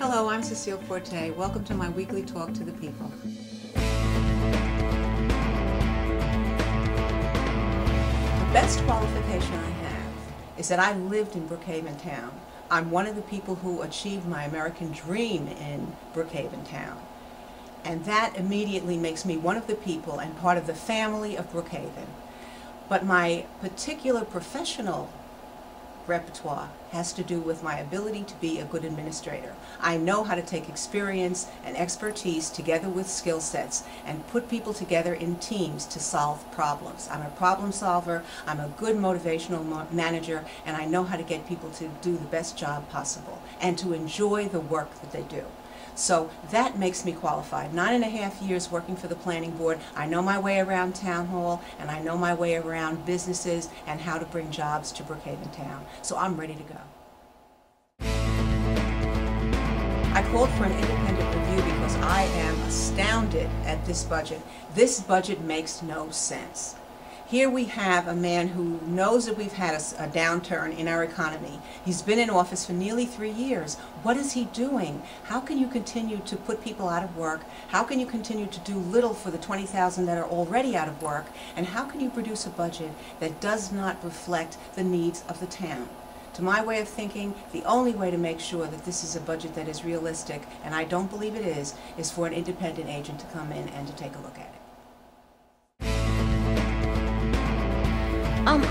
Hello, I'm Cecile Forte. Welcome to my weekly talk to the people. The best qualification I have is that I lived in Brookhaven town. I'm one of the people who achieved my American dream in Brookhaven town. And that immediately makes me one of the people and part of the family of Brookhaven. But my particular professional repertoire has to do with my ability to be a good administrator. I know how to take experience and expertise together with skill sets and put people together in teams to solve problems. I'm a problem solver, I'm a good motivational manager, and I know how to get people to do the best job possible and to enjoy the work that they do. So that makes me qualified. 9.5 years working for the planning board. I know my way around town hall, and I know my way around businesses and how to bring jobs to Brookhaven town. So I'm ready to go. I called for an independent review because I am astounded at this budget. This budget makes no sense. Here we have a man who knows that we've had a downturn in our economy. He's been in office for nearly 3 years. What is he doing? How can you continue to put people out of work? How can you continue to do little for the 20,000 that are already out of work? And how can you produce a budget that does not reflect the needs of the town? To my way of thinking, the only way to make sure that this is a budget that is realistic, and I don't believe it is for an independent agent to come in and to take a look at it.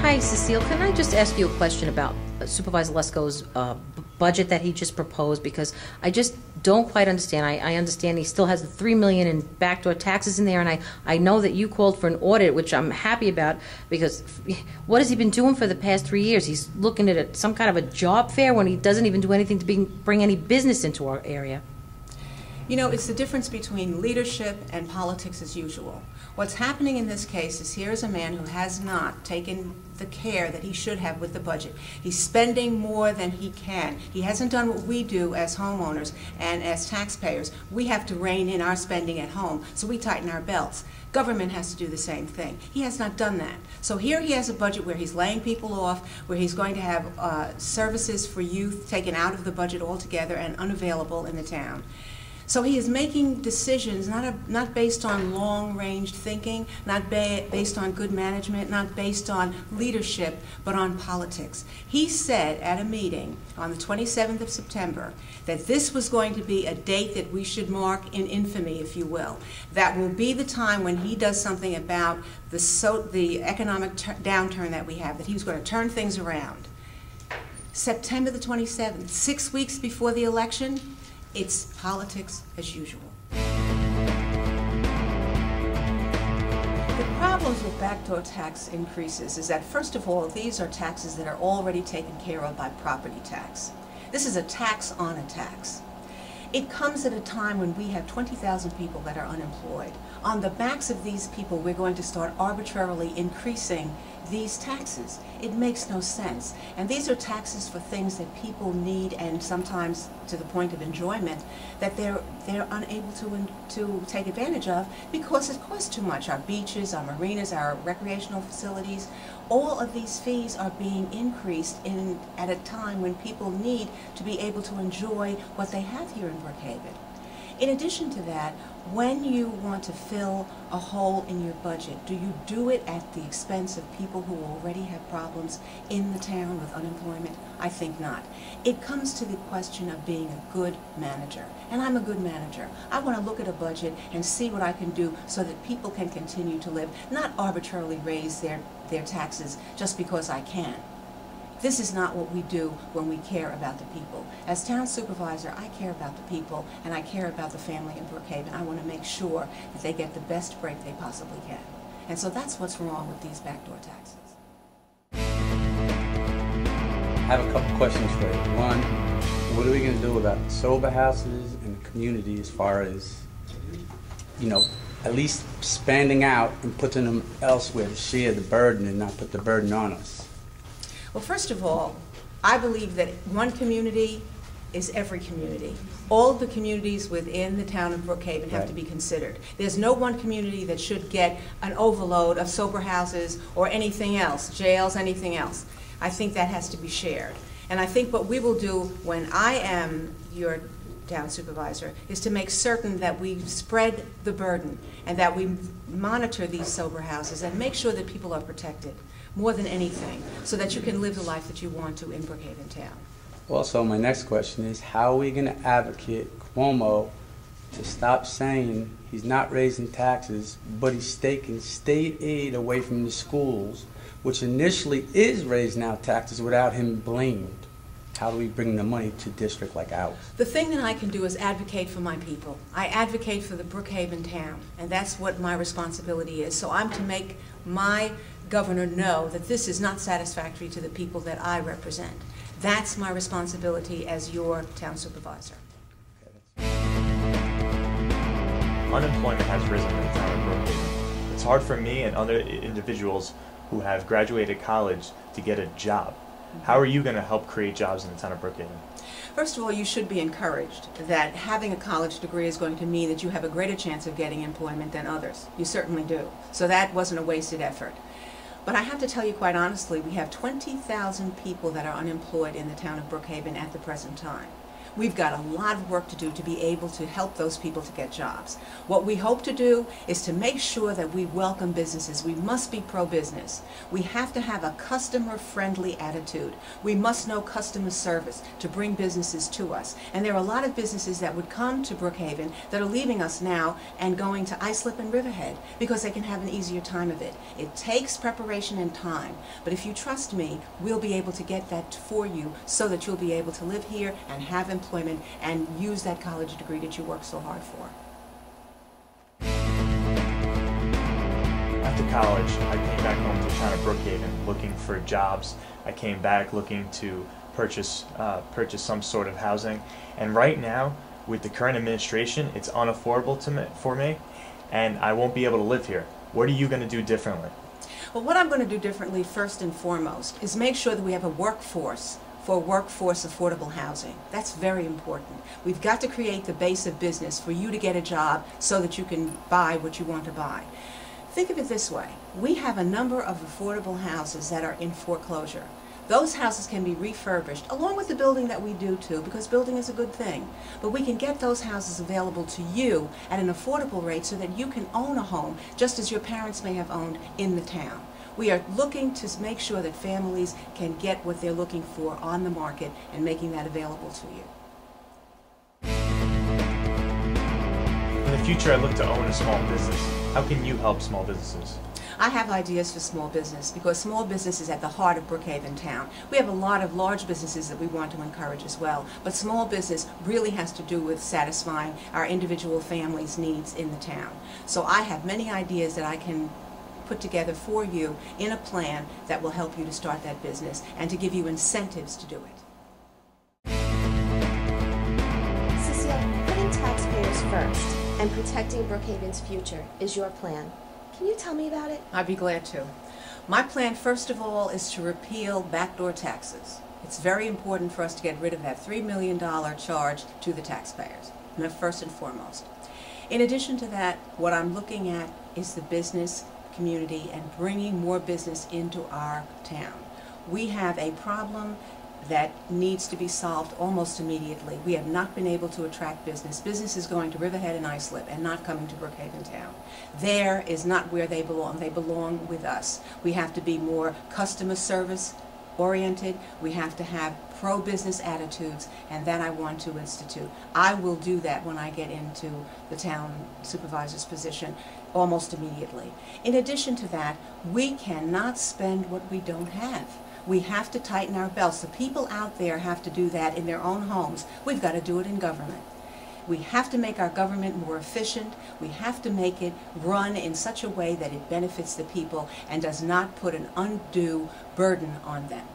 Hi, Cecile. Can I just ask you a question about Supervisor Lesko's budget that he just proposed? Because I just don't quite understand. I understand he still has the $3 million in backdoor taxes in there, and I know that you called for an audit, which I'm happy about, because what has he been doing for the past 3 years? He's looking at some kind of a job fair when he doesn't even do anything to bring any business into our area. You know, it's the difference between leadership and politics as usual. What's happening in this case is here is a man who has not taken the care that he should have with the budget. He's spending more than he can. He hasn't done what we do as homeowners and as taxpayers. We have to rein in our spending at home, so we tighten our belts. Government has to do the same thing. He has not done that. So here he has a budget where he's laying people off, where he's going to have services for youth taken out of the budget altogether and unavailable in the town. So he is making decisions not based on long-range thinking, not based on good management, not based on leadership, but on politics. He said at a meeting on the 27th of September that this was going to be a date that we should mark in infamy, if you will. That will be the time when he does something about the economic downturn that we have, that he was going to turn things around. September the 27th, 6 weeks before the election, it's politics as usual. The problems with backdoor tax increases is that, first of all, these are taxes that are already taken care of by property tax. This is a tax on a tax. It comes at a time when we have 20,000 people that are unemployed. On the backs of these people, we're going to start arbitrarily increasing these taxes. It makes no sense. And these are taxes for things that people need, and sometimes to the point of enjoyment, that they're unable to take advantage of because it costs too much. Our beaches, our marinas, our recreational facilities, all of these fees are being increased at a time when people need to be able to enjoy what they have here in Brookhaven. In addition to that, when you want to fill a hole in your budget, do you do it at the expense of people who already have problems in the town with unemployment? I think not. It comes to the question of being a good manager, and I'm a good manager. I want to look at a budget and see what I can do so that people can continue to live, not arbitrarily raise their taxes just because I can. This is not what we do when we care about the people. As town supervisor, I care about the people, and I care about the family in Brookhaven. I want to make sure that they get the best break they possibly can. And so that's what's wrong with these backdoor taxes. I have a couple questions for you. One, what are we going to do about sober houses in the community as far as, you know, at least spending out and putting them elsewhere to share the burden and not put the burden on us? Well, first of all, I believe that one community is every community. All of the communities within the town of Brookhaven have to be considered. There's no one community that should get an overload of sober houses or anything else, jails, anything else. I think that has to be shared. And I think what we will do when I am your town supervisor is to make certain that we spread the burden and that we monitor these sober houses and make sure that people are protected more than anything, so that you can live the life that you want to in Brookhaven town. Also, my next question is, how are we going to advocate Cuomo to stop saying he's not raising taxes, but he's taking state aid away from the schools, which initially is raising out taxes without him blamed? How do we bring the money to a district like ours? The thing that I can do is advocate for my people. I advocate for the Brookhaven town, and that's what my responsibility is. So I'm to make my governor know that this is not satisfactory to the people that I represent. That's my responsibility as your town supervisor. Unemployment has risen in the town of Brookhaven. It's hard for me and other individuals who have graduated college to get a job. How are you going to help create jobs in the town of Brookhaven? First of all, you should be encouraged that having a college degree is going to mean that you have a greater chance of getting employment than others. You certainly do. So that wasn't a wasted effort. But I have to tell you quite honestly, we have 20,000 people that are unemployed in the town of Brookhaven at the present time. We've got a lot of work to do to be able to help those people to get jobs. What we hope to do is to make sure that we welcome businesses. We must be pro-business. We have to have a customer-friendly attitude. We must know customer service to bring businesses to us. And there are a lot of businesses that would come to Brookhaven that are leaving us now and going to Islip and Riverhead because they can have an easier time of it. It takes preparation and time, but if you trust me, we'll be able to get that for you so that you'll be able to live here and have employment and use that college degree that you work so hard for. After college, I came back home to the town of Brookhaven looking for jobs. I came back looking to purchase some sort of housing. And right now, with the current administration, it's unaffordable for me, and I won't be able to live here. What are you going to do differently? Well, what I'm going to do differently first and foremost is make sure that we have a workforce for workforce affordable housing. That's very important. We've got to create the base of business for you to get a job so that you can buy what you want to buy. Think of it this way. We have a number of affordable houses that are in foreclosure. Those houses can be refurbished, along with the building that we do too, because building is a good thing. But we can get those houses available to you at an affordable rate so that you can own a home, just as your parents may have owned in the town. We are looking to make sure that families can get what they're looking for on the market and making that available to you. In the future, I look to own a small business. How can you help small businesses? I have ideas for small business because small business is at the heart of Brookhaven town. We have a lot of large businesses that we want to encourage as well, but small business really has to do with satisfying our individual families' needs in the town. So I have many ideas that I can put together for you in a plan that will help you to start that business and to give you incentives to do it. Cecile, putting taxpayers first and protecting Brookhaven's future is your plan. Can you tell me about it? I'd be glad to. My plan, first of all, is to repeal backdoor taxes. It's very important for us to get rid of that $3 million charge to the taxpayers, first and foremost. In addition to that, what I'm looking at is the business community and bringing more business into our town. We have a problem that needs to be solved almost immediately. We have not been able to attract business. Business is going to Riverhead and Islip and not coming to Brookhaven town. There is not where they belong. They belong with us. We have to be more customer service oriented. We have to have pro-business attitudes, and that I want to institute. I will do that when I get into the town supervisor's position almost immediately. In addition to that, we cannot spend what we don't have. We have to tighten our belts. The people out there have to do that in their own homes. We've got to do it in government. We have to make our government more efficient. We have to make it run in such a way that it benefits the people and does not put an undue burden on them.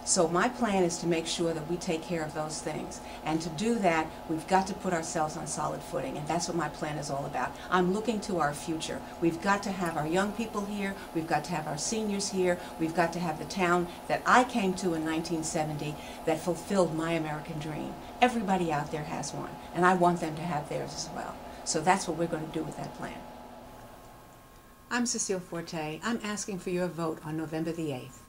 So my plan is to make sure that we take care of those things. And to do that, we've got to put ourselves on solid footing, and that's what my plan is all about. I'm looking to our future. We've got to have our young people here. We've got to have our seniors here. We've got to have the town that I came to in 1970 that fulfilled my American dream. Everybody out there has one, and I want them to have theirs as well. So that's what we're going to do with that plan. I'm Cecile Forte. I'm asking for your vote on November the 8th.